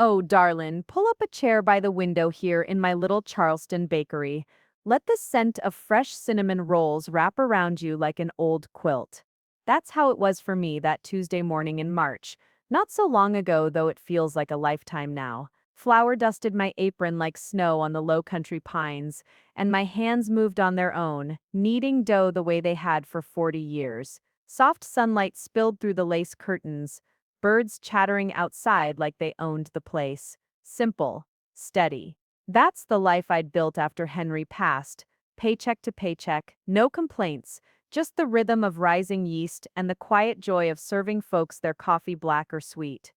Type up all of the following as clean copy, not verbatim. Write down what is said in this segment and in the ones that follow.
Oh, darlin', pull up a chair by the window here in my little Charleston bakery. Let the scent of fresh cinnamon rolls wrap around you like an old quilt. That's how it was for me that Tuesday morning in March. Not so long ago, though it feels like a lifetime now. Flour dusted my apron like snow on the low country pines, and my hands moved on their own, kneading dough the way they had for 40 years. Soft sunlight spilled through the lace curtains, birds chattering outside like they owned the place. Simple, steady. That's the life I'd built after Henry passed. Paycheck to paycheck, no complaints, just the rhythm of rising yeast and the quiet joy of serving folks their coffee black or sweet.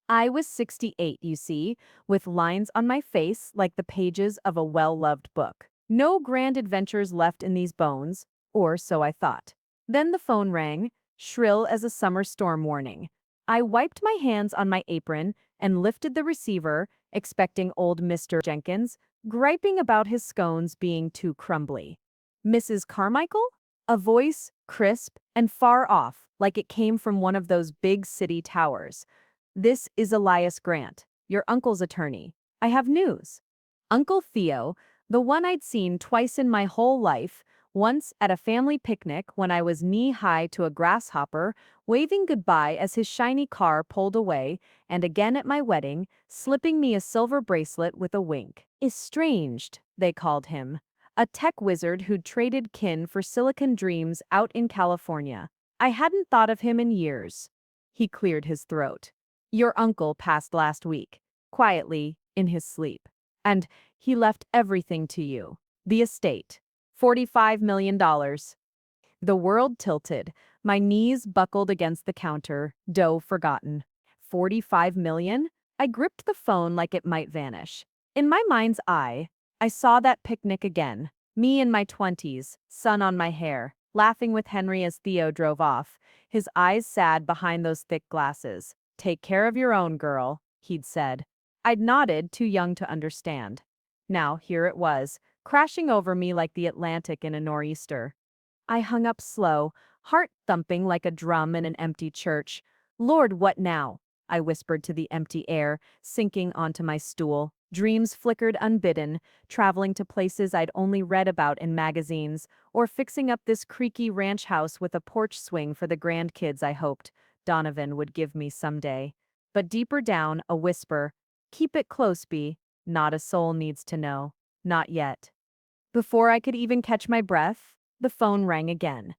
I was 68, you see, with lines on my face like the pages of a well-loved book. No grand adventures left in these bones, or so I thought. Then the phone rang, shrill as a summer storm warning. I wiped my hands on my apron and lifted the receiver, expecting old Mr. Jenkins, griping about his scones being too crumbly. Mrs. Carmichael? A voice, crisp and far off, like it came from one of those big city towers. This is Elias Grant, your uncle's attorney. I have news. Uncle Theo, the one I'd seen twice in my whole life, once at a family picnic when I was knee-high to a grasshopper, waving goodbye as his shiny car pulled away, and again at my wedding, slipping me a silver bracelet with a wink. Estranged, they called him. A tech wizard who'd traded kin for silicon dreams out in California. I hadn't thought of him in years. He cleared his throat. Your uncle passed last week, quietly, in his sleep. And he left everything to you. The estate. $45 million. The world tilted. My knees buckled against the counter, dough forgotten. 45 million? I gripped the phone like it might vanish. In my mind's eye, I saw that picnic again. Me in my 20s, sun on my hair, laughing with Henry as Theo drove off, his eyes sad behind those thick glasses. Take care of your own, girl, he'd said. I'd nodded, too young to understand. Now, here it was, crashing over me like the Atlantic in a nor'easter. I hung up slow, heart thumping like a drum in an empty church. Lord, what now? I whispered to the empty air, sinking onto my stool. Dreams flickered unbidden, traveling to places I'd only read about in magazines, or fixing up this creaky ranch house with a porch swing for the grandkids I hoped Donovan would give me someday. But deeper down, a whisper, keep it close, Bee. Not a soul needs to know. Not yet. Before I could even catch my breath, the phone rang again.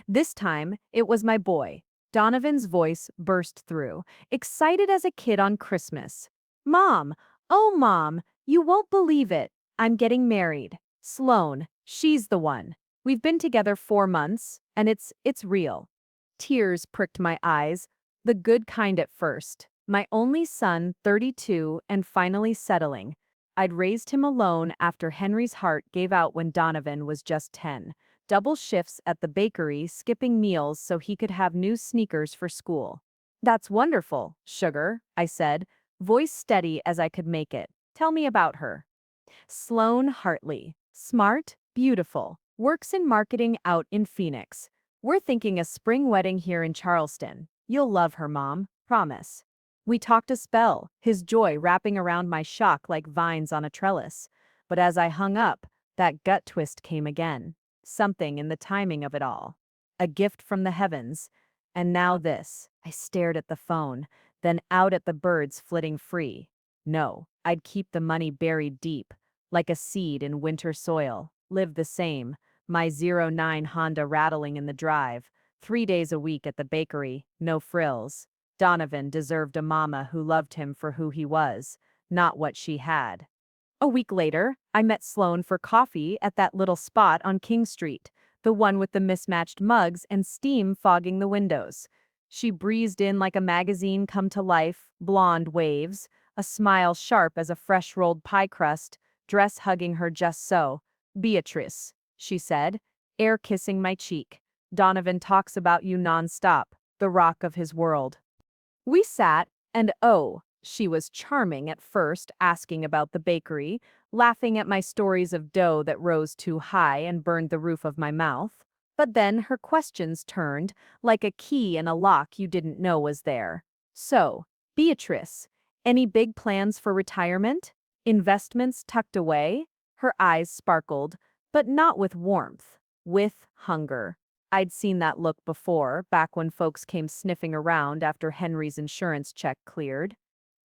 This time, it was my boy. Donovan's voice burst through, excited as a kid on Christmas. Mom! Oh, Mom! You won't believe it. I'm getting married. Sloane, she's the one. We've been together 4 months, and it's real. Tears pricked my eyes, the good kind at first. My only son, 32, and finally settling. I'd raised him alone after Henry's heart gave out when Donovan was just 10. Double shifts at the bakery, skipping meals so he could have new sneakers for school. That's wonderful, sugar, I said, voice steady as I could make it. Tell me about her. Sloane Hartley. Smart, beautiful. Works in marketing out in Phoenix. We're thinking a spring wedding here in Charleston. You'll love her, Mom. Promise. We talked a spell, his joy wrapping around my shock like vines on a trellis. But as I hung up, that gut twist came again. Something in the timing of it all. A gift from the heavens. And now this. I stared at the phone, then out at the birds flitting free. No, I'd keep the money buried deep, like a seed in winter soil. Live the same. My '09 Honda rattling in the drive. 3 days a week at the bakery, no frills. Donovan deserved a mama who loved him for who he was, not what she had. A week later, I met Sloane for coffee at that little spot on King Street, the one with the mismatched mugs and steam fogging the windows. She breezed in like a magazine come to life, blonde waves, a smile sharp as a fresh-rolled pie crust, dress hugging her just so. Beatrice, she said, air kissing my cheek. Donovan talks about you nonstop, the rock of his world. We sat, and oh, she was charming at first, asking about the bakery, laughing at my stories of dough that rose too high and burned the roof of my mouth. But then her questions turned, like a key in a lock you didn't know was there. So, Beatrice, Any big plans for retirement? Investments tucked away? Her eyes sparkled, but not with warmth, with hunger. I'd seen that look before, back when folks came sniffing around after Henry's insurance check cleared.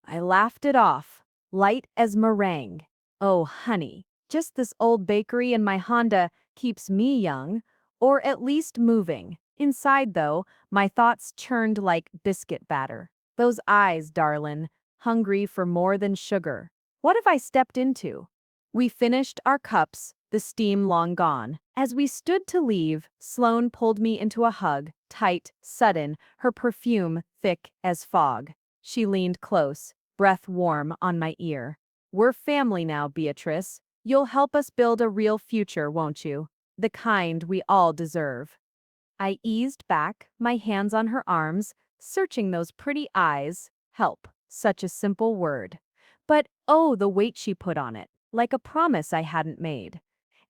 I laughed it off, light as meringue. Oh, honey, just this old bakery and my Honda keeps me young, or at least moving. Inside, though, my thoughts churned like biscuit batter. Those eyes, darlin', hungry for more than sugar. What have I stepped into? We finished our cups, the steam long gone. As we stood to leave, Sloane pulled me into a hug, tight, sudden, her perfume thick as fog. She leaned close, breath warm on my ear. We're family now, Beatrice. You'll help us build a real future, won't you? The kind we all deserve. I eased back, my hands on her arms, searching those pretty eyes. Help, such a simple word. But oh, the weight she put on it, like a promise I hadn't made.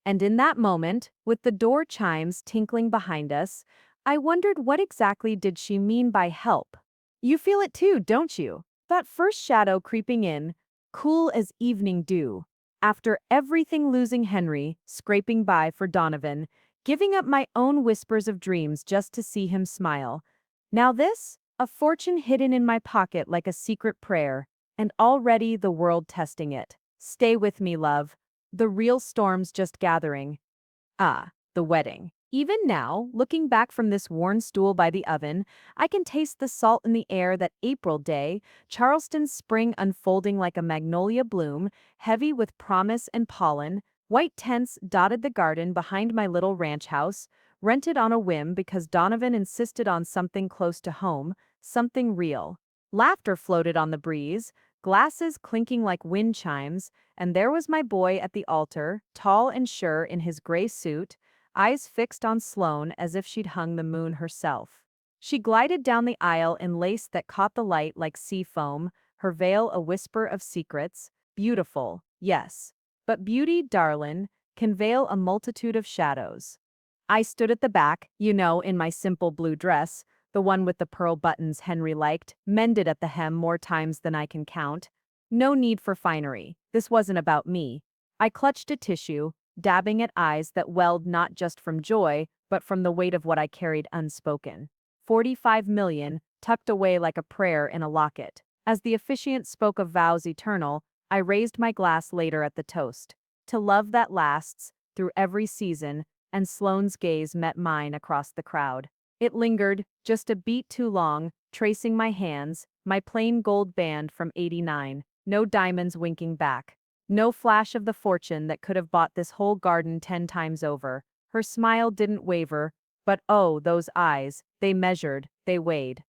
And in that moment, with the door chimes tinkling behind us, I wondered what exactly did she mean by help. You feel it too, don't you? That first shadow creeping in, cool as evening dew. After everything, losing Henry, scraping by for Donovan, giving up my own whispers of dreams just to see him smile. Now this, a fortune hidden in my pocket like a secret prayer, and already the world testing it. Stay with me, love. The real storm's just gathering. Ah, the wedding. Even now, looking back from this worn stool by the oven, I can taste the salt in the air that April day, Charleston's spring unfolding like a magnolia bloom, heavy with promise and pollen. White tents dotted the garden behind my little ranch house, rented on a whim because Donovan insisted on something close to home, something real. Laughter floated on the breeze, glasses clinking like wind chimes, and there was my boy at the altar, tall and sure in his gray suit, eyes fixed on Sloane as if she'd hung the moon herself. She glided down the aisle in lace that caught the light like sea foam, her veil a whisper of secrets. Beautiful, yes. But beauty, darlin', can veil a multitude of shadows. I stood at the back, in my simple blue dress, the one with the pearl buttons Henry liked, mended at the hem more times than I can count. No need for finery. This wasn't about me. I clutched a tissue, dabbing at eyes that welled not just from joy, but from the weight of what I carried unspoken. 45 million, tucked away like a prayer in a locket. As the officiant spoke of vows eternal, I raised my glass later at the toast. To love that lasts, through every season, and Sloane's gaze met mine across the crowd. It lingered, just a beat too long, tracing my hands, my plain gold band from '89, no diamonds winking back. No flash of the fortune that could have bought this whole garden 10 times over. Her smile didn't waver, but oh, those eyes, they measured, they weighed.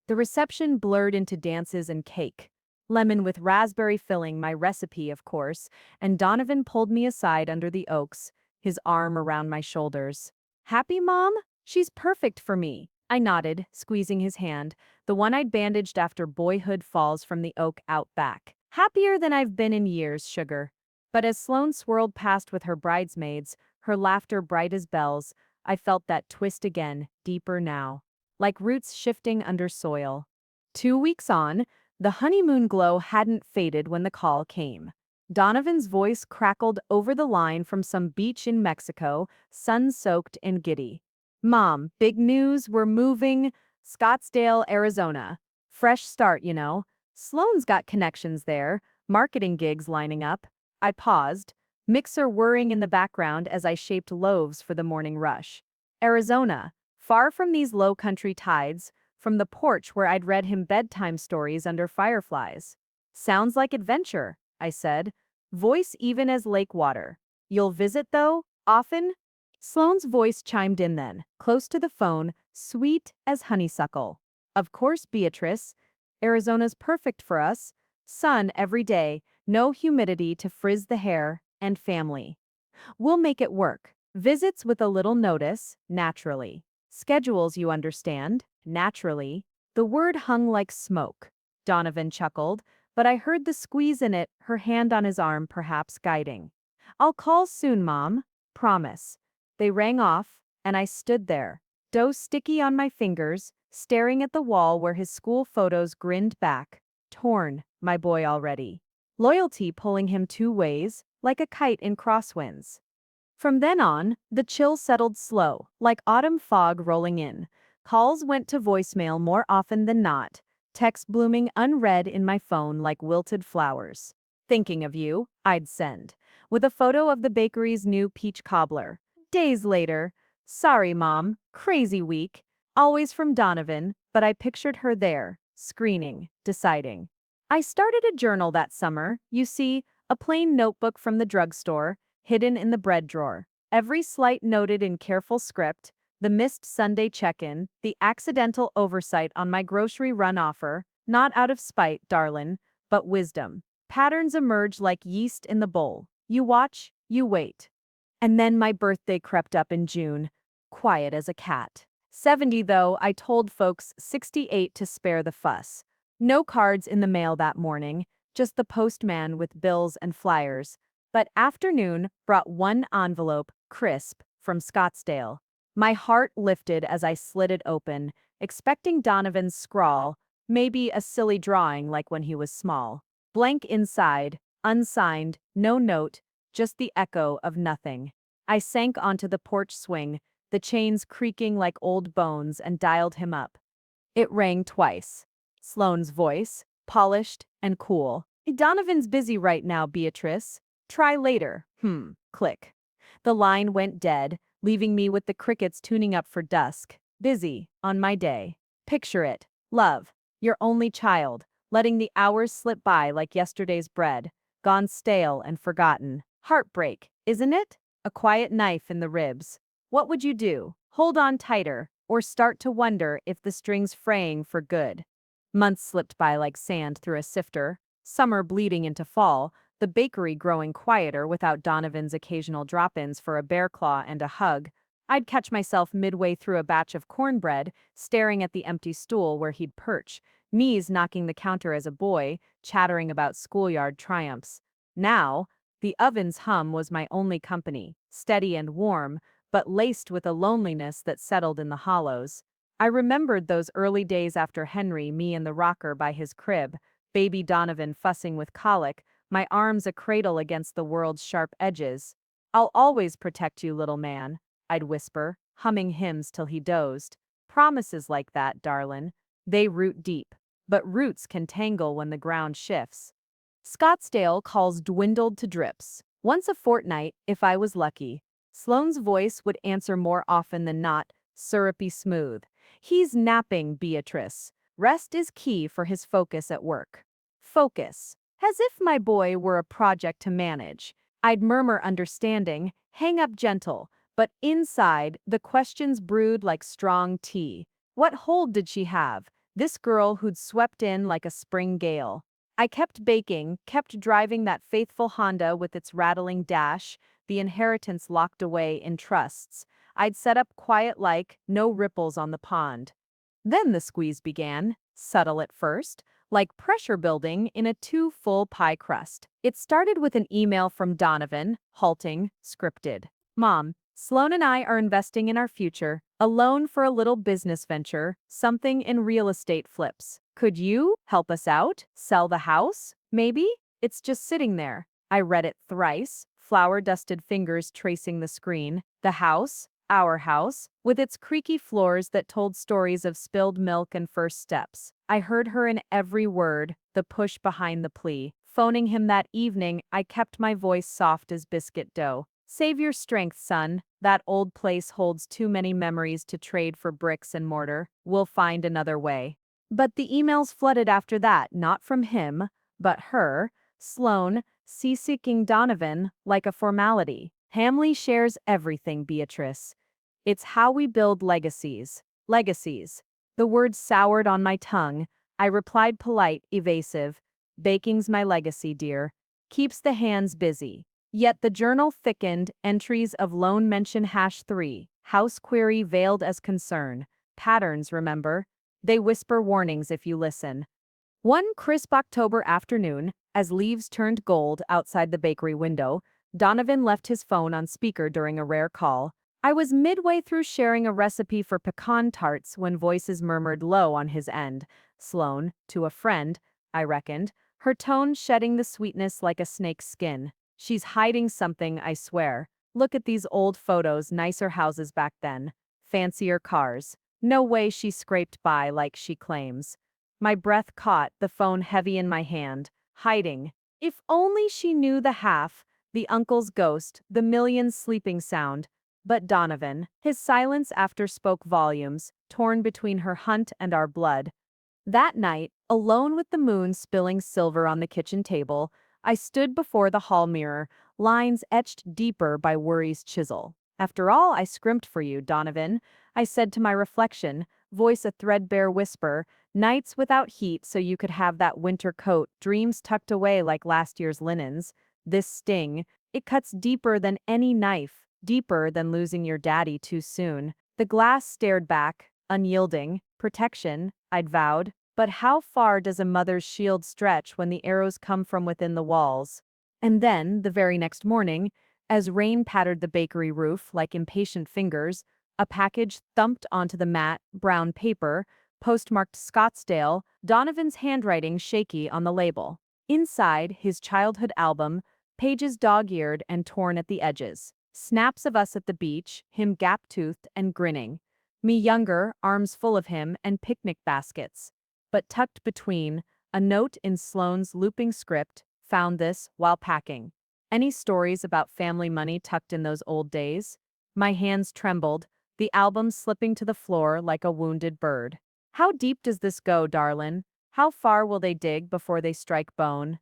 The reception blurred into dances and cake. Lemon with raspberry filling, my recipe, of course, and Donovan pulled me aside under the oaks, his arm around my shoulders. Happy, Mom? She's perfect for me. I nodded, squeezing his hand, the one I'd bandaged after boyhood falls from the oak out back. Happier than I've been in years, sugar. But as Sloane swirled past with her bridesmaids, her laughter bright as bells, I felt that twist again, deeper now. Like roots shifting under soil. 2 weeks on, the honeymoon glow hadn't faded when the call came. Donovan's voice crackled over the line from some beach in Mexico, sun-soaked and giddy. Mom, big news, we're moving. Scottsdale, Arizona. Fresh start, Sloane's got connections there, marketing gigs lining up. I paused, mixer whirring in the background as I shaped loaves for the morning rush. Arizona, far from these low-country tides, from the porch where I'd read him bedtime stories under fireflies. Sounds like adventure, I said, voice even as lake water. You'll visit, though, often? Sloane's voice chimed in then, close to the phone, sweet as honeysuckle. Of course, Beatrice. Arizona's perfect for us. Sun every day, no humidity to frizz the hair, and family. We'll make it work. Visits with a little notice, naturally. Schedules, you understand, naturally. The word hung like smoke. Donovan chuckled, but I heard the squeeze in it, her hand on his arm perhaps guiding. I'll call soon, Mom. Promise. They rang off, and I stood there, dough sticky on my fingers, staring at the wall where his school photos grinned back, torn, my boy already. Loyalty pulling him two ways, like a kite in crosswinds. From then on, the chill settled slow, like autumn fog rolling in. Calls went to voicemail more often than not, texts blooming unread in my phone like wilted flowers. Thinking of you, I'd send, with a photo of the bakery's new peach cobbler. Days later, sorry mom, crazy week, always from Donovan, but I pictured her there, screening, deciding. I started a journal that summer, you see, a plain notebook from the drugstore, hidden in the bread drawer. Every slight noted in careful script, the missed Sunday check-in, the accidental oversight on my grocery run offer, not out of spite, darlin', but wisdom. Patterns emerge like yeast in the bowl. You watch, you wait. And then my birthday crept up in June, quiet as a cat. 70 though, I told folks 68 to spare the fuss. No cards in the mail that morning, just the postman with bills and flyers. But afternoon brought one envelope, crisp, from Scottsdale. My heart lifted as I slid it open, expecting Donovan's scrawl, maybe a silly drawing like when he was small. Blank inside, unsigned, no note, just the echo of nothing. I sank onto the porch swing, the chains creaking like old bones, and dialed him up. It rang twice. Sloane's voice, polished and cool. Donovan's busy right now, Beatrice. Try later. Click. The line went dead, leaving me with the crickets tuning up for dusk. Busy, on my day. Picture it. Love, your only child, letting the hours slip by like yesterday's bread, gone stale and forgotten. Heartbreak, isn't it? A quiet knife in the ribs. What would you do? Hold on tighter, or start to wonder if the string's fraying for good? Months slipped by like sand through a sifter, summer bleeding into fall, the bakery growing quieter without Donovan's occasional drop-ins for a bear claw and a hug. I'd catch myself midway through a batch of cornbread, staring at the empty stool where he'd perch, knees knocking the counter as a boy, chattering about schoolyard triumphs. Now, the oven's hum was my only company, steady and warm, but laced with a loneliness that settled in the hollows. I remembered those early days after Henry, me in the rocker by his crib, baby Donovan fussing with colic, my arms a cradle against the world's sharp edges. I'll always protect you, little man, I'd whisper, humming hymns till he dozed. Promises like that, darlin'. They root deep, but roots can tangle when the ground shifts. Scottsdale calls dwindled to drips. Once a fortnight, if I was lucky. Sloane's voice would answer more often than not, syrupy smooth. He's napping, Beatrice. Rest is key for his focus at work. Focus. As if my boy were a project to manage. I'd murmur understanding, hang up gentle, but inside, the questions brewed like strong tea. What hold did she have, this girl who'd swept in like a spring gale? I kept baking, kept driving that faithful Honda with its rattling dash, the inheritance locked away in trusts. I'd set up quiet like, no ripples on the pond. Then the squeeze began, subtle at first, like pressure building in a too-full pie crust. It started with an email from Donovan, halting, scripted. Mom, Sloane and I are investing in our future, a loan for a little business venture, something in real estate flips. Could you help us out? Sell the house? Maybe? It's just sitting there. I read it thrice, flour-dusted fingers tracing the screen. The house, our house, with its creaky floors that told stories of spilled milk and first steps. I heard her in every word, the push behind the plea. Phoning him that evening, I kept my voice soft as biscuit dough. Save your strength, son. That old place holds too many memories to trade for bricks and mortar. We'll find another way. But the emails flooded after that, not from him, but her, Sloane, seeking Donovan, like a formality. Family shares everything, Beatrice. It's how we build legacies. Legacies. The word soured on my tongue. I replied polite, evasive. Baking's my legacy, dear. Keeps the hands busy. Yet the journal thickened, entries of loan mention #3, house query veiled as concern. Patterns, remember? They whisper warnings if you listen. One crisp October afternoon, as leaves turned gold outside the bakery window, Donovan left his phone on speaker during a rare call. I was midway through sharing a recipe for pecan tarts when voices murmured low on his end. Sloane, to a friend, I reckoned, her tone shedding the sweetness like a snake's skin. She's hiding something, I swear. Look at these old photos, nicer houses back then, fancier cars. No way she scraped by like she claims. My breath caught, the phone heavy in my hand, hiding. If only she knew the half, the uncle's ghost, the millions sleeping sound. But Donovan, his silence after spoke volumes, torn between her hunt and our blood. That night, alone with the moon spilling silver on the kitchen table, I stood before the hall mirror, lines etched deeper by worry's chisel. After all, I scrimped for you, Donovan, I said to my reflection, voice a threadbare whisper, nights without heat so you could have that winter coat, dreams tucked away like last year's linens. This sting, it cuts deeper than any knife, deeper than losing your daddy too soon. The glass stared back, unyielding. Protection, I'd vowed. But how far does a mother's shield stretch when the arrows come from within the walls? And then, the very next morning, as rain pattered the bakery roof like impatient fingers, a package thumped onto the matte, brown paper, postmarked Scottsdale, Donovan's handwriting shaky on the label. Inside, his childhood album, pages dog-eared and torn at the edges. Snaps of us at the beach, him gap-toothed and grinning. Me younger, arms full of him and picnic baskets. But tucked between, a note in Sloane's looping script, found this while packing. Any stories about family money tucked in those old days? My hands trembled, the album slipping to the floor like a wounded bird. How deep does this go, darlin'? How far will they dig before they strike bone?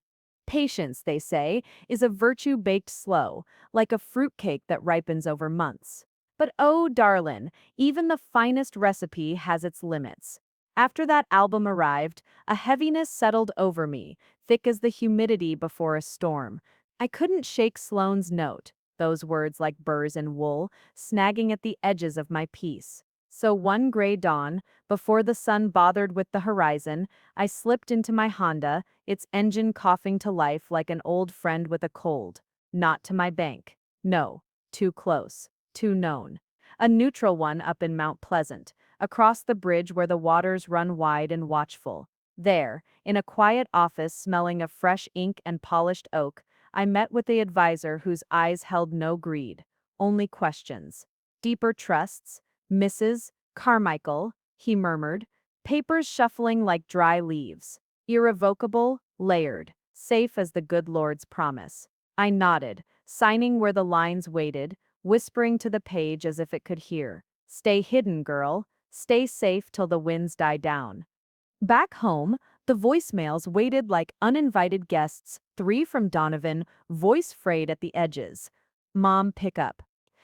Patience, they say, is a virtue baked slow, like a fruitcake that ripens over months. But oh, darlin', even the finest recipe has its limits. After that album arrived, a heaviness settled over me, thick as the humidity before a storm. I couldn't shake Sloane's note, those words like burrs in wool, snagging at the edges of my peace. So one gray dawn, before the sun bothered with the horizon, I slipped into my Honda, its engine coughing to life like an old friend with a cold. Not to my bank. No, too close, too known. A neutral one up in Mount Pleasant, across the bridge where the waters run wide and watchful. There, in a quiet office smelling of fresh ink and polished oak, I met with the advisor whose eyes held no greed, only questions. Deeper trusts, Mrs. Carmichael, he murmured, papers shuffling like dry leaves. Irrevocable, layered, safe as the good Lord's promise. I nodded, signing where the lines waited, whispering to the page as if it could hear. Stay hidden, girl. Stay safe till the winds die down. Back home, the voicemails waited like uninvited guests, 3 from Donovan, voice frayed at the edges. Mom, pick up.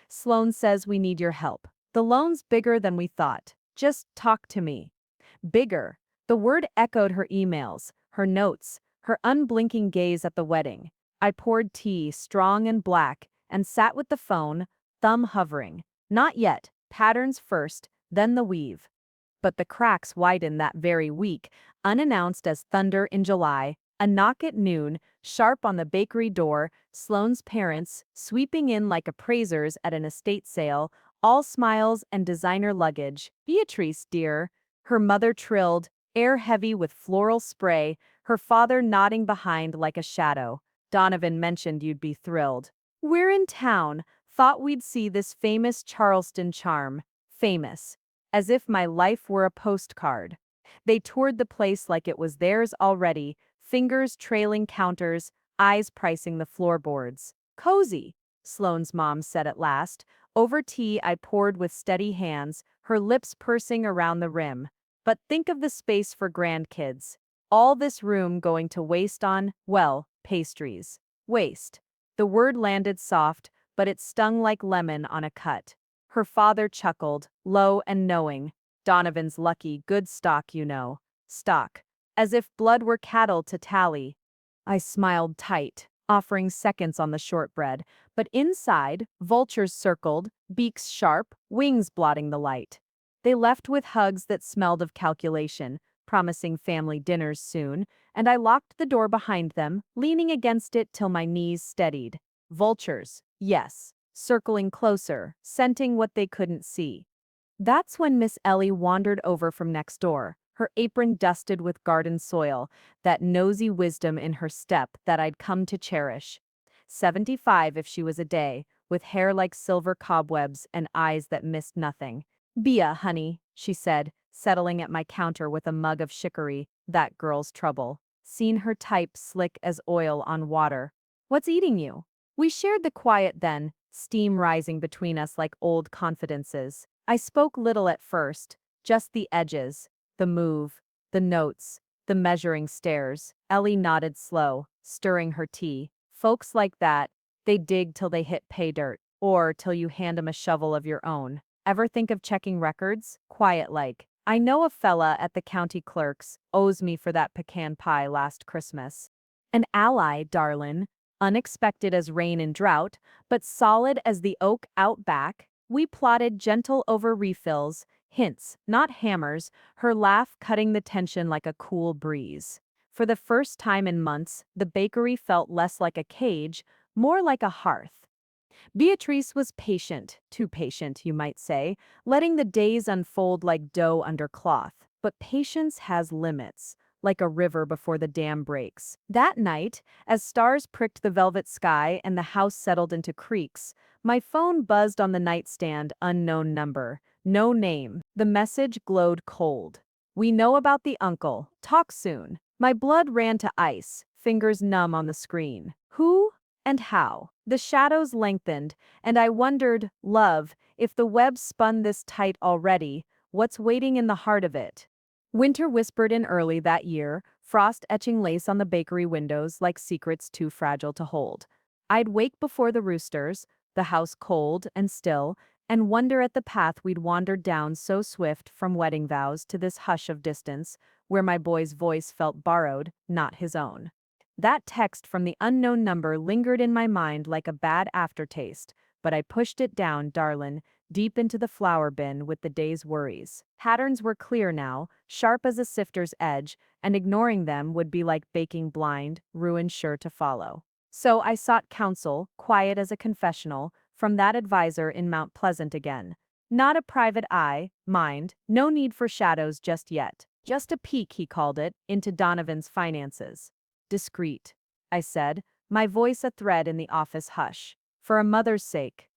Sloane says we need your help. The loan's bigger than we thought. Just talk to me. Bigger. The word echoed her emails, her notes, her unblinking gaze at the wedding. I poured tea, strong and black, and sat with the phone, thumb hovering. Not yet. Patterns first, then the weave. But the cracks widened that very week, unannounced as thunder in July. A knock at noon, sharp on the bakery door, Sloane's parents, sweeping in like appraisers at an estate sale, all smiles and designer luggage. Beatrice, dear. Her mother trilled, air heavy with floral spray, her father nodding behind like a shadow. Donovan mentioned you'd be thrilled. We're in town, thought we'd see this famous Charleston charm. Famous. As if my life were a postcard. They toured the place like it was theirs already, fingers trailing counters, eyes pricing the floorboards. Cozy, Sloane's mom said at last. Over tea I poured with steady hands, her lips pursing around the rim. But think of the space for grandkids. All this room going to waste on, well, pastries. Waste. The word landed soft, but it stung like lemon on a cut. Her father chuckled, low and knowing. Donovan's lucky, good stock, you know. Stock. As if blood were cattle to tally. I smiled tight, offering seconds on the shortbread, but inside, vultures circled, beaks sharp, wings blotting the light. They left with hugs that smelled of calculation, promising family dinners soon, and I locked the door behind them, leaning against it till my knees steadied. Vultures, yes, circling closer, scenting what they couldn't see. That's when Miss Ellie wandered over from next door, her apron dusted with garden soil, that nosy wisdom in her step that I'd come to cherish. 75 if she was a day, with hair like silver cobwebs and eyes that missed nothing. "Bia, honey," she said, settling at my counter with a mug of chicory, that girl's trouble. Seen her type slick as oil on water. "What's eating you?" We shared the quiet then, steam rising between us like old confidences. I spoke little at first, just the edges, the move, the notes, the measuring stares. Ellie nodded slow, stirring her tea. Folks like that, they dig till they hit pay dirt, or till you hand 'em a shovel of your own. Ever think of checking records? Quiet like. "I know a fella at the county clerk's owes me for that pecan pie last Christmas." An ally, darlin', unexpected as rain and drought, but solid as the oak out back. We plotted gentle over refills, hints, not hammers, her laugh cutting the tension like a cool breeze. For the first time in months, the bakery felt less like a cage, more like a hearth. Beatrice was patient, too patient, you might say, letting the days unfold like dough under cloth. But patience has limits, like a river before the dam breaks. That night, as stars pricked the velvet sky and the house settled into creaks, my phone buzzed on the nightstand, unknown number, no name. The message glowed cold. "We know about the uncle. Talk soon." My blood ran to ice, fingers numb on the screen. Who? And how? The shadows lengthened, and I wondered, love, if the web spun this tight already, what's waiting in the heart of it? Winter whispered in early that year, frost etching lace on the bakery windows like secrets too fragile to hold. I'd wake before the roosters, the house cold and still, and wonder at the path we'd wandered down so swift from wedding vows to this hush of distance, where my boy's voice felt borrowed, not his own. That text from the unknown number lingered in my mind like a bad aftertaste, but I pushed it down, darlin', deep into the flour bin with the day's worries. Patterns were clear now, sharp as a sifter's edge, and ignoring them would be like baking blind, ruin sure to follow. So I sought counsel, quiet as a confessional, from that advisor in Mount Pleasant again. Not a private eye, mind, no need for shadows just yet. Just a peek, he called it, into Donovan's finances. Discreet, I said, my voice a thread in the office hush. For a mother's sake.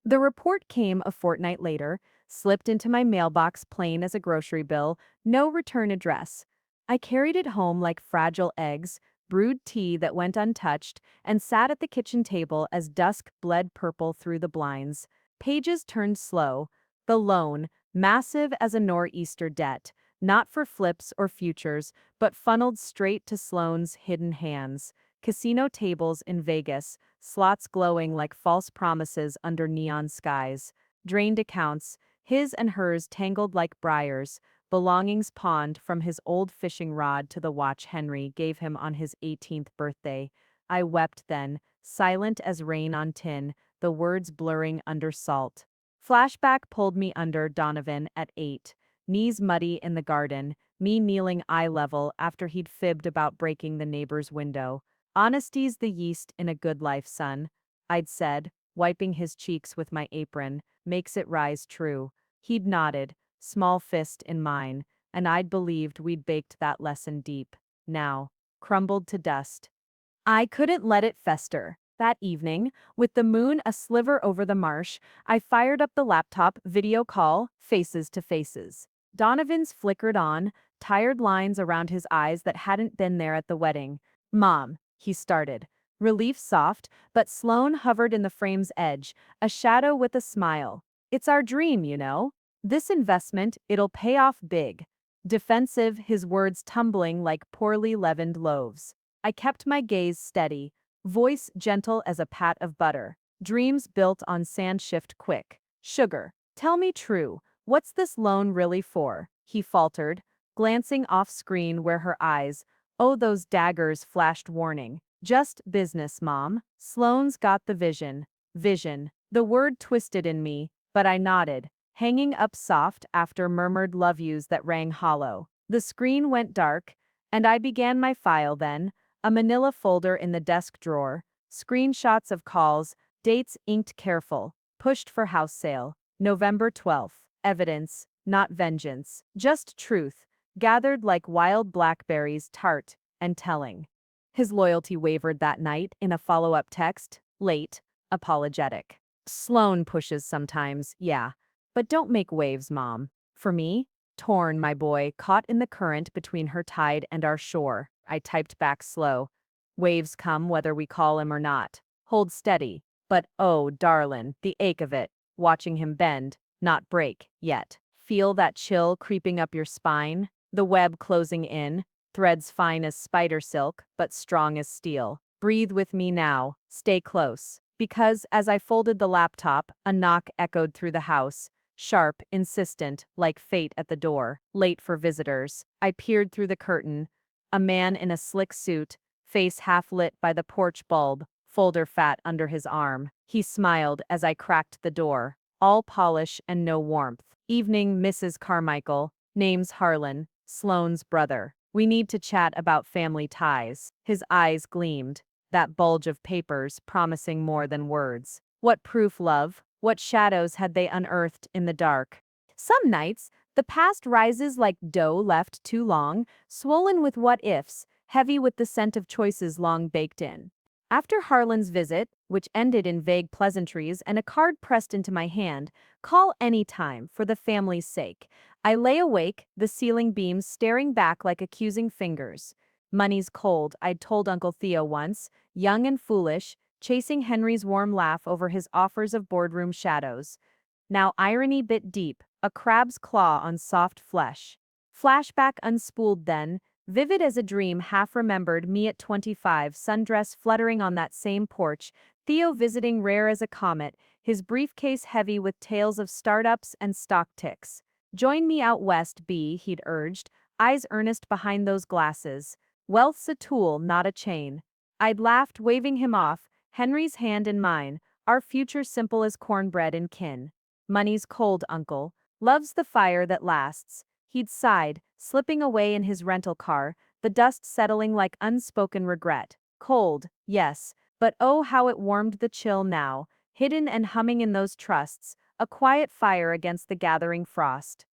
The report came a fortnight later, slipped into my mailbox plain as a grocery bill, no return address. I carried it home like fragile eggs, brewed tea that went untouched, and sat at the kitchen table as dusk bled purple through the blinds. Pages turned slow. The loan, massive as a nor'easter debt, not for flips or futures, but funneled straight to Sloane's hidden hands. Casino tables in Vegas, slots glowing like false promises under neon skies. Drained accounts, his and hers tangled like briars, belongings pawned from his old fishing rod to the watch Henry gave him on his 18th birthday. I wept then, silent as rain on tin, the words blurring under salt. Flashback pulled me under Donovan at 8. Knees muddy in the garden, me kneeling eye level after he'd fibbed about breaking the neighbor's window. "Honesty's the yeast in a good life, son," I'd said, wiping his cheeks with my apron, "makes it rise true." He'd nodded, small fist in mine, and I'd believed we'd baked that lesson deep. Now, crumbled to dust. I couldn't let it fester. That evening, with the moon a sliver over the marsh, I fired up the laptop, video call, faces to faces. Donovan's flickered on, tired lines around his eyes that hadn't been there at the wedding. "Mom," he started. Relief soft, but Sloane hovered in the frame's edge, a shadow with a smile. "It's our dream, you know. This investment, it'll pay off big." Defensive, his words tumbling like poorly leavened loaves. I kept my gaze steady, voice gentle as a pat of butter. "Dreams built on sand shift quick. Sugar, tell me true, what's this loan really for?" he faltered, glancing off screen where her eyes, oh those daggers, flashed warning. "Just business, Mom." Sloane's got the vision. Vision. The word twisted in me, but I nodded, hanging up soft after murmured love yous that rang hollow. The screen went dark, and I began my file then, a manila folder in the desk drawer, screenshots of calls, dates inked careful, pushed for house sale, November 12th. Evidence, not vengeance, just truth. gathered like wild blackberries, tart and telling. His loyalty wavered that night in a follow-up text, late, apologetic. Sloan pushes sometimes, yeah, but don't make waves, Mom. For me, torn, my boy, caught in the current between her tide and our shore. I typed back slow. Waves come whether we call him or not. Hold steady. But oh, darlin', the ache of it, watching him bend, not break, yet. Feel that chill creeping up your spine, the web closing in, threads fine as spider silk, but strong as steel. Breathe with me now, stay close. Because as I folded the laptop, a knock echoed through the house, sharp, insistent, like fate at the door, late for visitors. I peered through the curtain. A man in a slick suit, face half lit by the porch bulb, folder fat under his arm. He smiled as I cracked the door. All polish and no warmth. Evening, Mrs. Carmichael. Name's Harlan, Sloane's brother. We need to chat about family ties. His eyes gleamed, that bulge of papers promising more than words. What proof, love? What shadows had they unearthed in the dark? Some nights, the past rises like dough left too long, swollen with what-ifs, heavy with the scent of choices long baked in. After Harlan's visit, which ended in vague pleasantries and a card pressed into my hand, call any time for the family's sake, I lay awake, the ceiling beams staring back like accusing fingers. Money's cold, I'd told Uncle Theo once, young and foolish, chasing Henry's warm laugh over his offers of boardroom shadows. Now irony bit deep, a crab's claw on soft flesh. Flashback unspooled then, vivid as a dream half-remembered me at 25, sundress fluttering on that same porch, Theo visiting rare as a comet, his briefcase heavy with tales of startups and stock ticks. Join me out west, B, he'd urged, eyes earnest behind those glasses. Wealth's a tool, not a chain. I'd laughed, waving him off, Henry's hand in mine, our future simple as cornbread and kin. Money's cold, uncle. Love's the fire that lasts. He'd sighed, slipping away in his rental car, the dust settling like unspoken regret. Cold, yes, but oh how it warmed the chill now, hidden and humming in those trusts, a quiet fire against the gathering frost.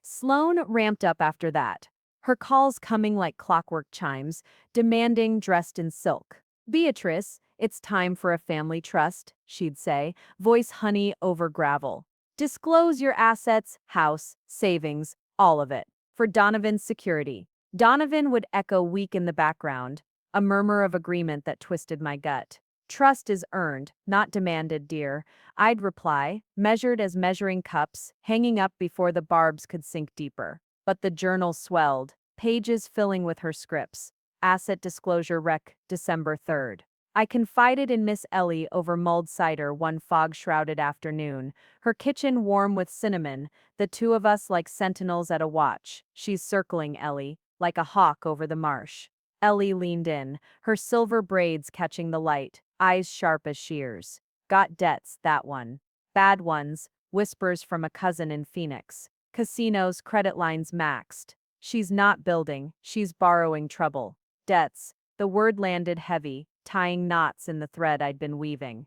Sloane ramped up after that, her calls coming like clockwork chimes, demanding dressed in silk. Beatrice, it's time for a family trust, she'd say, voice honey over gravel. Disclose your assets, house, savings, all of it, for Donovan's security. Donovan would echo weak in the background, a murmur of agreement that twisted my gut. Trust is earned, not demanded, dear. I'd reply, measured as measuring cups, hanging up before the barbs could sink deeper. But the journal swelled, pages filling with her scripts. Asset disclosure rec, December 3rd. I confided in Miss Ellie over mulled cider one fog-shrouded afternoon, her kitchen warm with cinnamon, the two of us like sentinels at a watch. She's circling Ellie, like a hawk over the marsh. Ellie leaned in, her silver braids catching the light, eyes sharp as shears. Got debts, that one. Bad ones, whispers from a cousin in Phoenix. Casinos, credit lines maxed. She's not building, she's borrowing trouble. Debts, the word landed heavy, tying knots in the thread I'd been weaving.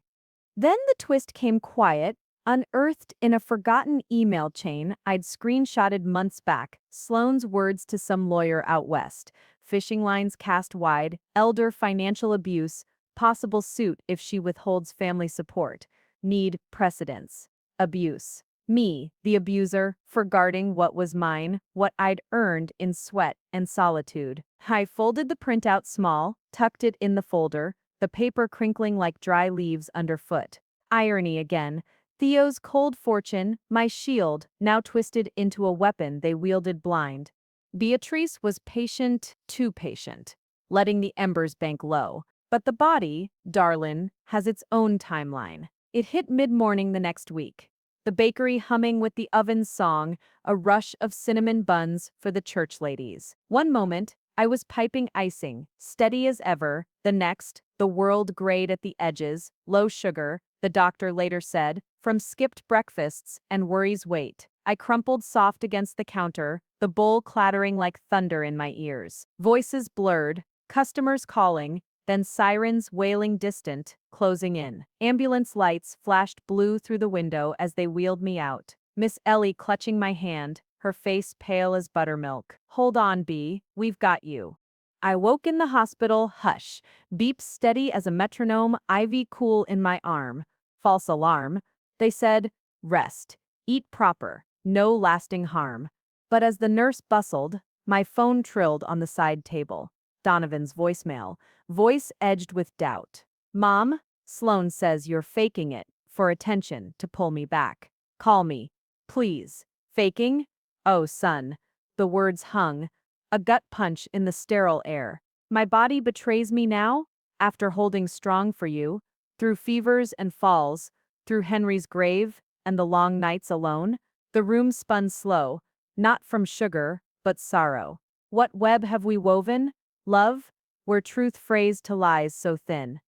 Then the twist came quiet, unearthed in a forgotten email chain I'd screenshotted months back, Sloane's words to some lawyer out west. Fishing lines cast wide, elder financial abuse, possible suit if she withholds family support. Need precedence. Abuse. Me, the abuser, for guarding what was mine, what I'd earned in sweat and solitude. I folded the printout small, tucked it in the folder, the paper crinkling like dry leaves underfoot. Irony again. Theo's cold fortune, my shield, now twisted into a weapon they wielded blind. Beatrice was patient, too patient, letting the embers bank low. But the body, darlin', has its own timeline. It hit mid-morning the next week. The bakery humming with the oven's song, a rush of cinnamon buns for the church ladies. One moment, I was piping icing, steady as ever. The next, the world grayed at the edges, low sugar, the doctor later said, from skipped breakfasts and worries weight. I crumpled soft against the counter, the bowl clattering like thunder in my ears. Voices blurred, customers calling, then sirens wailing distant, closing in. Ambulance lights flashed blue through the window as they wheeled me out. Miss Ellie clutching my hand, her face pale as buttermilk. Hold on, B, we've got you. I woke in the hospital, hush, beep steady as a metronome, IV cool in my arm. False alarm. They said, rest, eat proper, no lasting harm. But as the nurse bustled, my phone trilled on the side table. Donovan's voicemail, voice edged with doubt. Mom, Sloan says you're faking it, for attention, to pull me back. Call me, please. Faking? Oh, son. The words hung, a gut punch in the sterile air. My body betrays me now, after holding strong for you, through fevers and falls, through Henry's grave and the long nights alone. The room spun slow, not from sugar, but sorrow. What web have we woven? Love, where truth frays to lies so thin.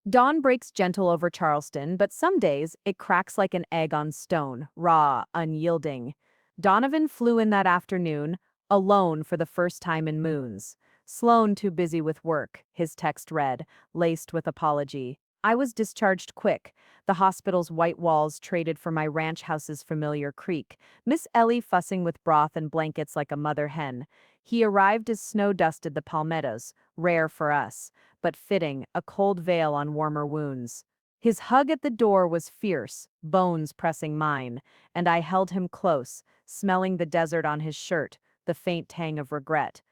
Dawn breaks gentle over Charleston, but some days it cracks like an egg on stone, raw, unyielding. Donovan flew in that afternoon, alone for the first time in moons. Sloan too busy with work, his text read, laced with apology. I was discharged quick, the hospital's white walls traded for my ranch house's familiar creak, Miss Ellie fussing with broth and blankets like a mother hen. He arrived as snow dusted the palmettos, rare for us, but fitting, a cold veil on warmer wounds. His hug at the door was fierce, bones pressing mine, and I held him close, smelling the desert on his shirt, the faint tang of regret.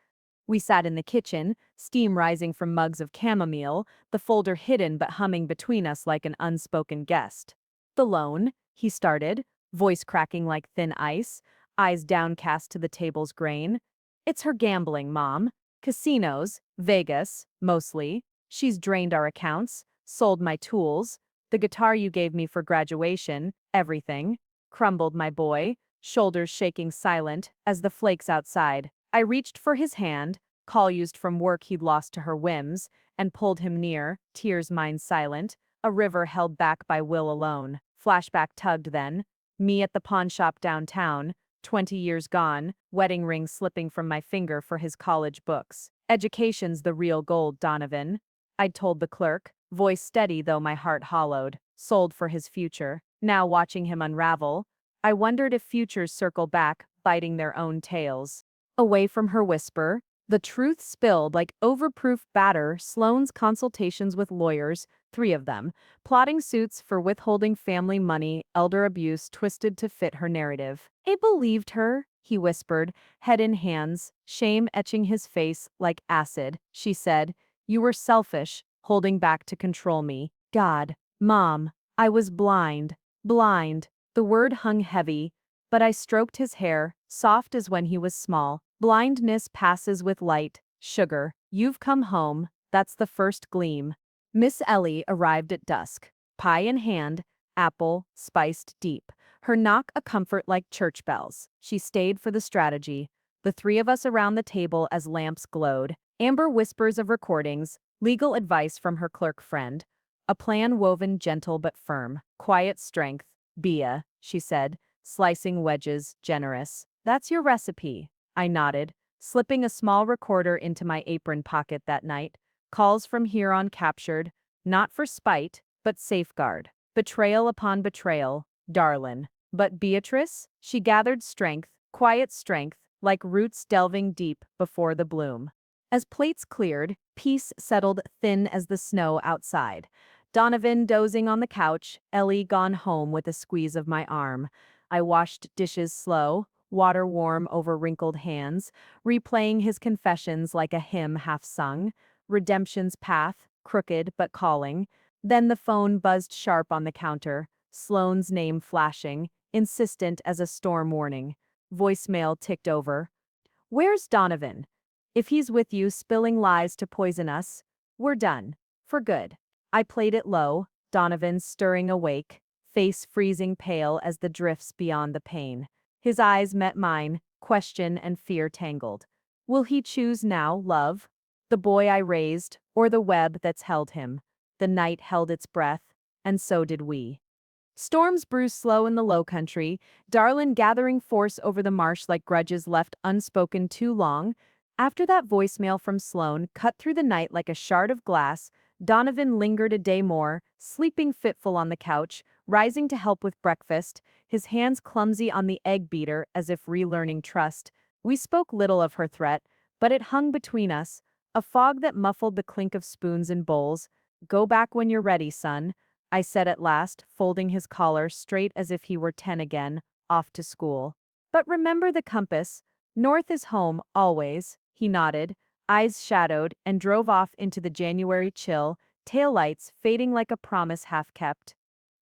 We sat in the kitchen, steam rising from mugs of chamomile, the folder hidden but humming between us like an unspoken guest. The loan, he started, voice cracking like thin ice, eyes downcast to the table's grain. It's her gambling, Mom. Casinos, Vegas, mostly. She's drained our accounts, sold my tools, the guitar you gave me for graduation, everything. Crumbled my boy, shoulders shaking silent as the flakes outside. I reached for his hand, call used from work he'd lost to her whims, and pulled him near, tears mine silent, a river held back by will alone. Flashback tugged then, me at the pawn shop downtown, 20 years gone, wedding ring slipping from my finger for his college books. Education's the real gold, Donovan. I'd told the clerk, voice steady though my heart hollowed, sold for his future. Now watching him unravel, I wondered if futures circle back, biting their own tails. Away from her whisper, the truth spilled like overproof batter. Sloane's consultations with lawyers, 3 of them, plotting suits for withholding family money, elder abuse twisted to fit her narrative. I believed her, he whispered, head in hands, shame etching his face like acid. She said, you were selfish, holding back to control me. God, Mom, I was blind. Blind. The word hung heavy, but I stroked his hair, soft as when he was small. Blindness passes with light. Sugar, you've come home, that's the first gleam. Miss Ellie arrived at dusk, pie in hand, apple, spiced deep. Her knock a comfort like church bells. She stayed for the strategy. The 3 of us around the table as lamps glowed. Amber whispers of recordings, legal advice from her clerk friend. A plan woven gentle but firm. Quiet strength. Bia, she said, slicing wedges, generous. That's your recipe. I nodded, slipping a small recorder into my apron pocket that night. Calls from here on captured, not for spite, but safeguard. Betrayal upon betrayal, darlin'. But Beatrice? She gathered strength, quiet strength, like roots delving deep before the bloom. As plates cleared, peace settled thin as the snow outside. Donovan dozing on the couch, Ellie gone home with a squeeze of my arm. I washed dishes slow, water warm over wrinkled hands, replaying his confessions like a hymn half sung. Redemption's path, crooked but calling. Then the phone buzzed sharp on the counter, Sloane's name flashing, insistent as a storm warning. Voicemail ticked over. Where's Donovan? If he's with you spilling lies to poison us, we're done. For good. I played it low, Donovan stirring awake, face freezing pale as the drifts beyond the pain. His eyes met mine, question and fear tangled. Will he choose now, love? The boy I raised, or the web that's held him? The night held its breath, and so did we. Storms brew slow in the low country, Darlin gathering force over the marsh like grudges left unspoken too long. After that voicemail from Sloane cut through the night like a shard of glass, Donovan lingered a day more, sleeping fitful on the couch, rising to help with breakfast, his hands clumsy on the egg beater as if relearning trust. We spoke little of her threat, but it hung between us, a fog that muffled the clink of spoons and bowls. "Go back when you're ready, son," I said at last, folding his collar straight as if he were 10 again, off to school. "But remember the compass. North is home, always," he nodded, eyes shadowed, and drove off into the January chill, taillights fading like a promise half kept.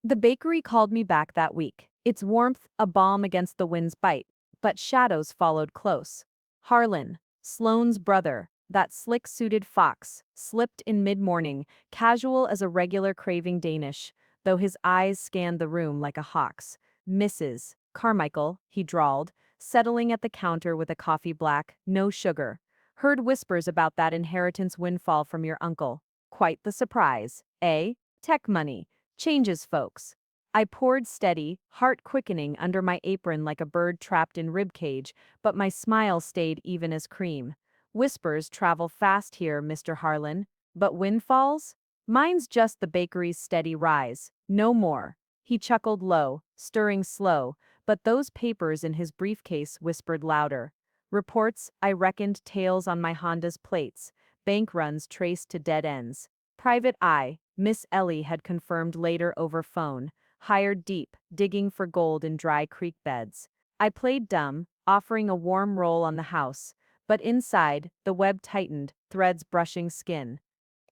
The bakery called me back that week, its warmth a balm against the wind's bite, but shadows followed close. Harlan, Sloane's brother, that slick-suited fox, slipped in mid-morning, casual as a regular craving Danish, though his eyes scanned the room like a hawk's. "Mrs. Carmichael," he drawled, settling at the counter with a coffee black, no sugar. "Heard whispers about that inheritance windfall from your uncle. Quite the surprise, eh? Tech money. Changes folks." I poured steady, heart quickening under my apron like a bird trapped in ribcage, but my smile stayed even as cream. "Whispers travel fast here, Mr. Harlan. But windfalls? Mine's just the bakery's steady rise. No more." He chuckled low, stirring slow, but those papers in his briefcase whispered louder. Reports, I reckoned tales on my Honda's plates, bank runs traced to dead ends. Private Eye, Miss Ellie had confirmed later over phone, hired deep, digging for gold in dry creek beds. I played dumb, offering a warm roll on the house, but inside, the web tightened, threads brushing skin.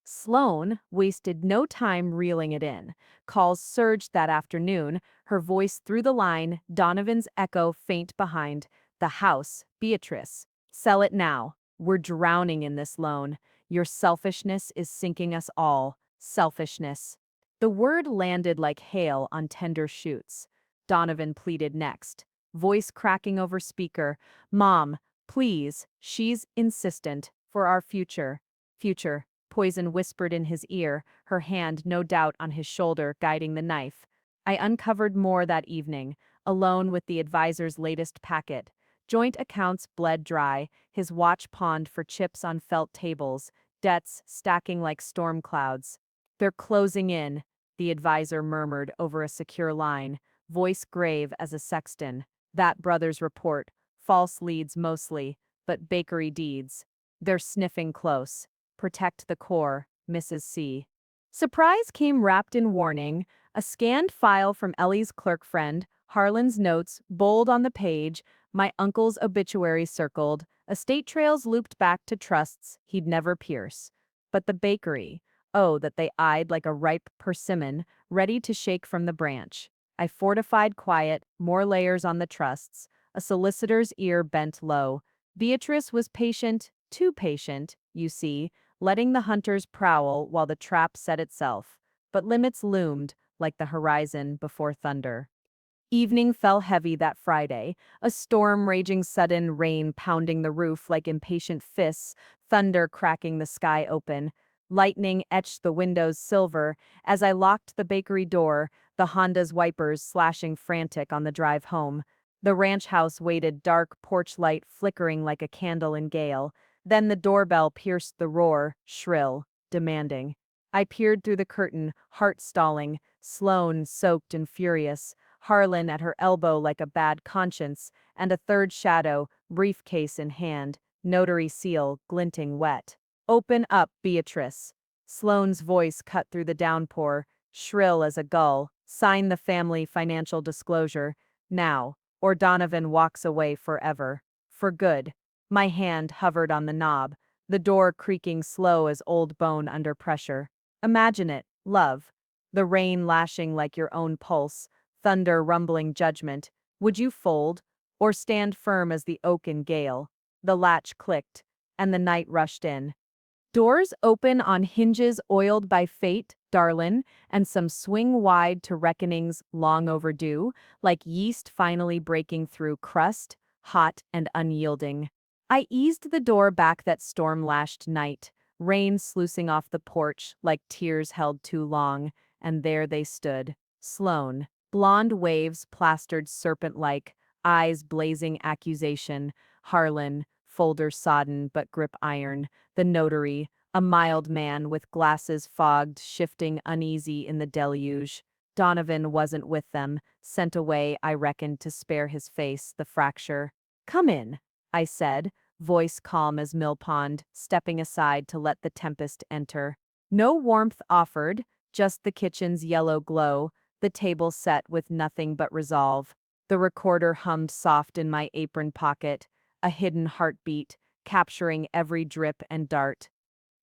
Sloane wasted no time reeling it in. Calls surged that afternoon, her voice through the line, Donovan's echo faint behind. "The house, Beatrice. Sell it now. We're drowning in this loan. Your selfishness is sinking us all. Selfishness." The word landed like hail on tender shoots. Donovan pleaded next, voice cracking over speaker. "Mom, please, she's insistent. For our future." Future. Poison whispered in his ear, her hand no doubt on his shoulder guiding the knife. I uncovered more that evening, alone with the advisor's latest packet. Joint accounts bled dry, his watch pawned for chips on felt tables, debts stacking like storm clouds. "They're closing in," the advisor murmured over a secure line, voice grave as a sexton. "That brother's report, false leads mostly, but bakery deeds. They're sniffing close. Protect the core, Mrs. C." Surprise came wrapped in warning, a scanned file from Ellie's clerk friend, Harlan's notes, bold on the page, my uncle's obituary circled, estate trails looped back to trusts he'd never pierce. But the bakery, oh, that they eyed like a ripe persimmon, ready to shake from the branch. I fortified quiet, more layers on the trusts, a solicitor's ear bent low. Beatrice was patient, too patient, you see, letting the hunters prowl while the trap set itself. But limits loomed, like the horizon before thunder. Evening fell heavy that Friday, a storm raging sudden, rain pounding the roof like impatient fists, thunder cracking the sky open. Lightning etched the windows silver as I locked the bakery door, the Honda's wipers slashing frantic on the drive home. The ranch house waited, dark porch light flickering like a candle in gale. Then the doorbell pierced the roar, shrill, demanding. I peered through the curtain, heart stalling, Sloane soaked and furious, Harlan at her elbow like a bad conscience, and a third shadow, briefcase in hand, notary seal glinting wet. "Open up, Beatrice." Sloane's voice cut through the downpour, shrill as a gull. "Sign the family financial disclosure, now, or Donovan walks away forever. For good." My hand hovered on the knob, the door creaking slow as old bone under pressure. Imagine it, love. The rain lashing like your own pulse, thunder rumbling judgment. Would you fold, or stand firm as the oak in gale? The latch clicked, and the night rushed in. Doors open on hinges oiled by fate, darlin', and some swing wide to reckonings long overdue, like yeast finally breaking through crust, hot and unyielding. I eased the door back that storm-lashed night, rain sluicing off the porch like tears held too long, and there they stood. Sloane, blonde waves plastered serpent-like, eyes blazing accusation. Harlan, folder sodden but grip iron. The notary, a mild man with glasses fogged, shifting uneasy in the deluge. Donovan wasn't with them, sent away, I reckoned, to spare his face the fracture. Come in, I said, voice calm as mill pond, stepping aside to let the tempest enter. No warmth offered, just the kitchen's yellow glow, the table set with nothing but resolve. The recorder hummed soft in my apron pocket, a hidden heartbeat, capturing every drip and dart.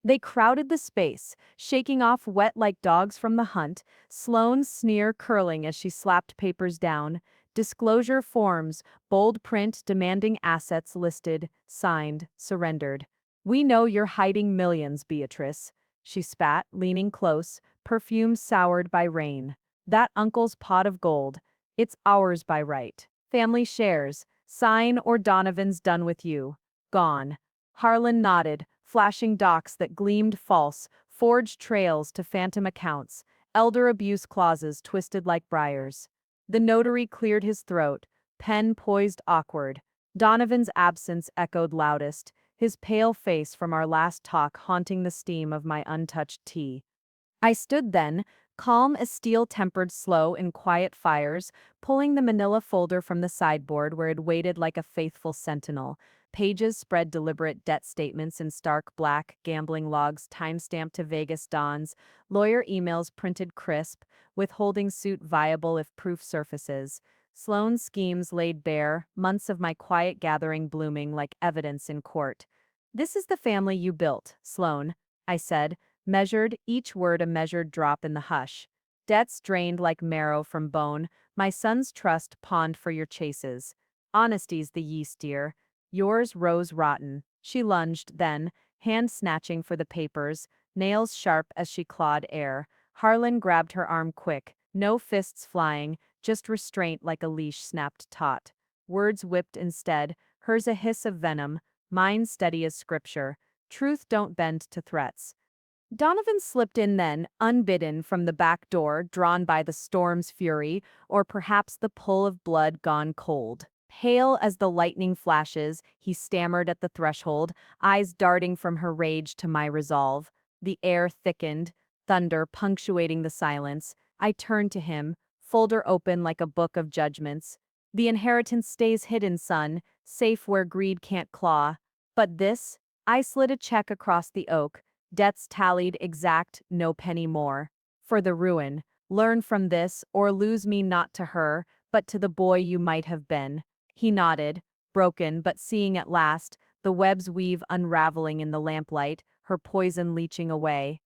They crowded the space, shaking off wet like dogs from the hunt, Sloane's sneer curling as she slapped papers down. Disclosure forms, bold print demanding assets listed, signed, surrendered. We know you're hiding millions, Beatrice. She spat, leaning close, perfume soured by rain. That uncle's pot of gold. It's ours by right. Family shares. Sign or Donovan's done with you. Gone. Harlan nodded, flashing docs that gleamed false, forged trails to phantom accounts, elder abuse clauses twisted like briars. The notary cleared his throat, pen poised awkward. Donovan's absence echoed loudest, his pale face from our last talk haunting the steam of my untouched tea. I stood then, calm as steel tempered slow in quiet fires, pulling the manila folder from the sideboard where it waited like a faithful sentinel. Pages spread deliberate debt statements in stark black, gambling logs timestamped to Vegas dawns, lawyer emails printed crisp, withholding suit viable if proof surfaces. Sloane's schemes laid bare, months of my quiet gathering blooming like evidence in court. This is the family you built, Sloane, I said, measured, each word a measured drop in the hush. Debts drained like marrow from bone, my son's trust pawned for your chases. Honesty's the yeast, dear. Yours rose rotten. She lunged, then, hand snatching for the papers, nails sharp as she clawed air. Harlan grabbed her arm quick, no fists flying, just restraint like a leash snapped taut. Words whipped instead, hers a hiss of venom, mine steady as scripture. Truth don't bend to threats. Donovan slipped in then, unbidden, from the back door, drawn by the storm's fury, or perhaps the pull of blood gone cold. Pale as the lightning flashes, he stammered at the threshold, eyes darting from her rage to my resolve. The air thickened, thunder punctuating the silence. I turned to him, folder open like a book of judgments. The inheritance stays hidden, son, safe where greed can't claw. But this? I slid a check across the oak. Debts tallied exact, no penny more. For the ruin, learn from this, or lose me not to her, but to the boy you might have been. He nodded, broken but seeing at last, the web's weave unraveling in the lamplight, her poison leaching away.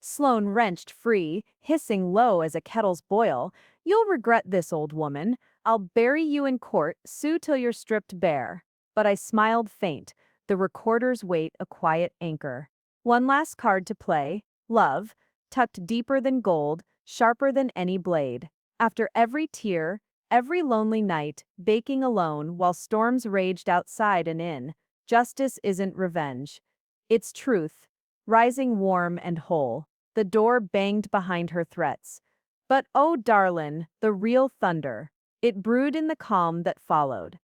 Sloane wrenched free, hissing low as a kettle's boil. You'll regret this, old woman. I'll bury you in court, sue till you're stripped bare. But I smiled faint, the recorder's weight a quiet anchor. One last card to play, love, tucked deeper than gold, sharper than any blade. After every tear, every lonely night, baking alone while storms raged outside and in, justice isn't revenge. It's truth, rising warm and whole. The door banged behind her threats. But oh darlin', the real thunder. It brewed in the calm that followed.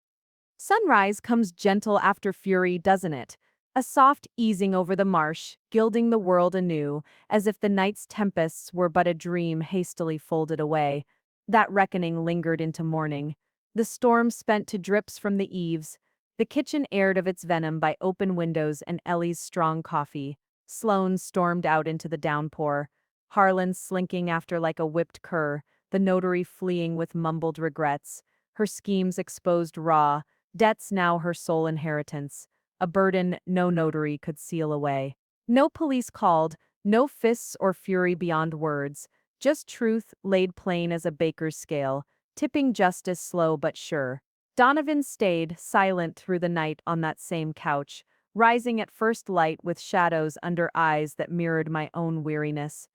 Sunrise comes gentle after fury, doesn't it? A soft easing over the marsh, gilding the world anew, as if the night's tempests were but a dream hastily folded away. That reckoning lingered into morning. The storm spent to drips from the eaves. The kitchen aired of its venom by open windows and Ellie's strong coffee. Sloane stormed out into the downpour. Harlan slinking after like a whipped cur, the notary fleeing with mumbled regrets. Her schemes exposed raw, debts now her sole inheritance. A burden no notary could seal away. No police called, no fists or fury beyond words, just truth laid plain as a baker's scale, tipping justice slow but sure. Donovan stayed, silent through the night on that same couch, rising at first light with shadows under eyes that mirrored my own weariness.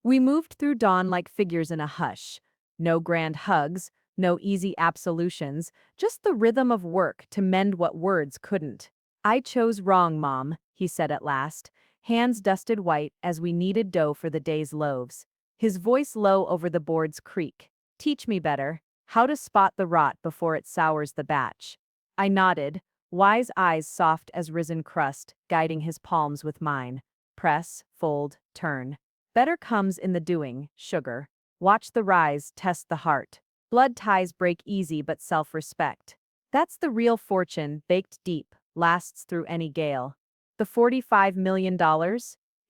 We moved through dawn like figures in a hush. No grand hugs, no easy absolutions, just the rhythm of work to mend what words couldn't. I chose wrong, Mom, he said at last, hands dusted white as we kneaded dough for the day's loaves. His voice low over the board's creak. Teach me better, how to spot the rot before it sours the batch. I nodded, wise eyes soft as risen crust, guiding his palms with mine. Press, fold, turn. Better comes in the doing, sugar. Watch the rise, test the heart. Blood ties break easy but self-respect. That's the real fortune, baked deep, lasts through any gale. The $45 million?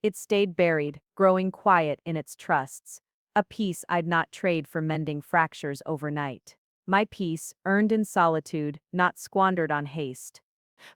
It stayed buried, growing quiet in its trusts. A peace I'd not trade for mending fractures overnight. My peace, earned in solitude, not squandered on haste.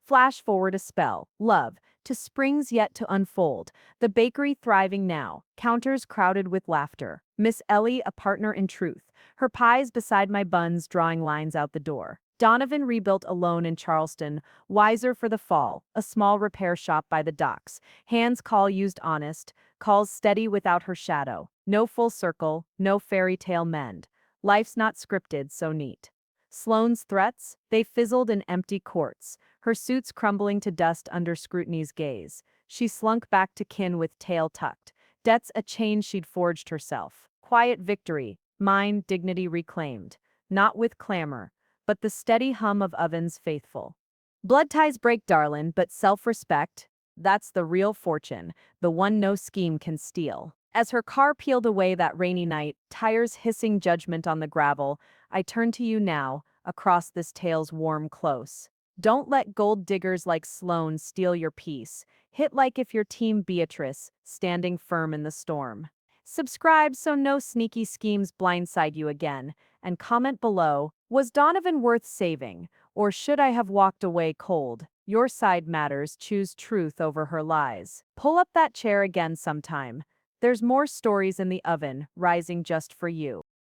Flash forward a spell, love, to springs yet to unfold, the bakery thriving now, counters crowded with laughter. Miss Ellie a partner in truth, her pies beside my buns drawing lines out the door. Donovan rebuilt alone in Charleston, wiser for the fall, a small repair shop by the docks. Hands call used honest, calls steady without her shadow. No full circle, no fairy tale mend. Life's not scripted, so neat. Sloane's threats, they fizzled in empty courts, her suits crumbling to dust under scrutiny's gaze. She slunk back to kin with tail tucked, debts a chain she'd forged herself. Quiet victory, mine dignity reclaimed, not with clamor, but the steady hum of ovens faithful. Blood ties break, darlin', but self-respect, that's the real fortune, the one no scheme can steal. As her car peeled away that rainy night, tires hissing judgment on the gravel, I turn to you now, across this tale's warm close. Don't let gold diggers like Sloane steal your peace. Hit like if you're Team Beatrice, standing firm in the storm. Subscribe so no sneaky schemes blindside you again, and comment below, was Donovan worth saving, or should I have walked away cold? Your side matters, choose truth over her lies. Pull up that chair again sometime. There's more stories in the oven, rising just for you.